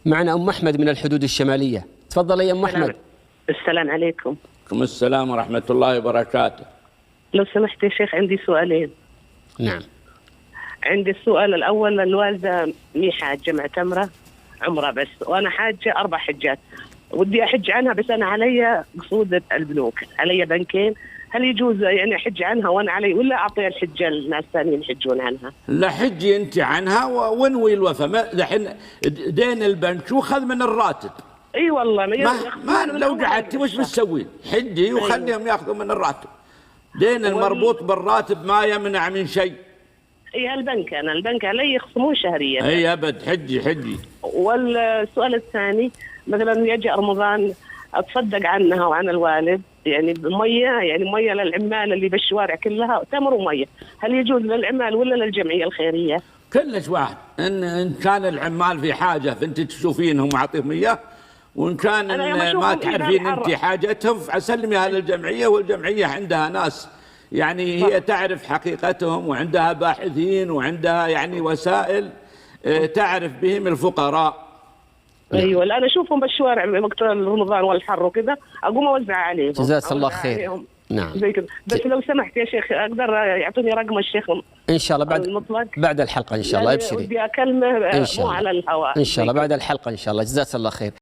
معنا أم أحمد من الحدود الشمالية. تفضل يا أم أحمد. السلام عليكم. وعليكم السلام ورحمة الله وبركاته. لو سمحت يا شيخ عندي سؤالين. نعم. عندي السؤال الأول، الوالدة مي حاجة معتمرة عمرة بس، وأنا حاجة 4 حجات، ودي أحج عنها بس أنا علي قصود البنوك، علي بنكين، هل يجوز يعني أحج عنها وأنا علي، ولا أعطي الحجة للناس ثانيين يحجون عنها؟ لا، حجي أنت عنها وانوي الوفاء. دحين دين البنك وخذ من الراتب. اي والله ما لو قعدتي وش بتسوين؟ حجي وخليهم ياخذوا من الراتب. دين المربوط بالراتب ما يمنع من شيء. اي البنك علي يخصمون شهريا. اي ابد، حجي. والسؤال الثاني، مثلا يجي رمضان اتصدق عنها وعن الوالد، يعني بميه، يعني ميه للعمال اللي بالشوارع كلها، تمر وميه، هل يجوز للعمال ولا للجمعيه الخيريه؟ كلش واحد. ان كان العمال في حاجه فانت تشوفينهم واعطيهم اياه، وان كان ما تعرفين انت حاجتهم فسلميها للجمعيه، والجمعيه عندها ناس يعني هي تعرف حقيقتهم، وعندها باحثين، وعندها يعني وسائل تعرف بهم الفقراء. ايوه، انا اشوفهم بالشوارع وقت رمضان والحر وكذا، اقوم اوزع عليهم. جزاك الله خير. نعم زي كذا. بس لو سمحت يا شيخ، اقدر يعطوني رقم الشيخ ان شاء الله بعد الحلقه ان شاء الله. ابشري. ودي اكلمه مو على الهواء ان شاء الله بعد الحلقه ان شاء الله. جزاك الله خير.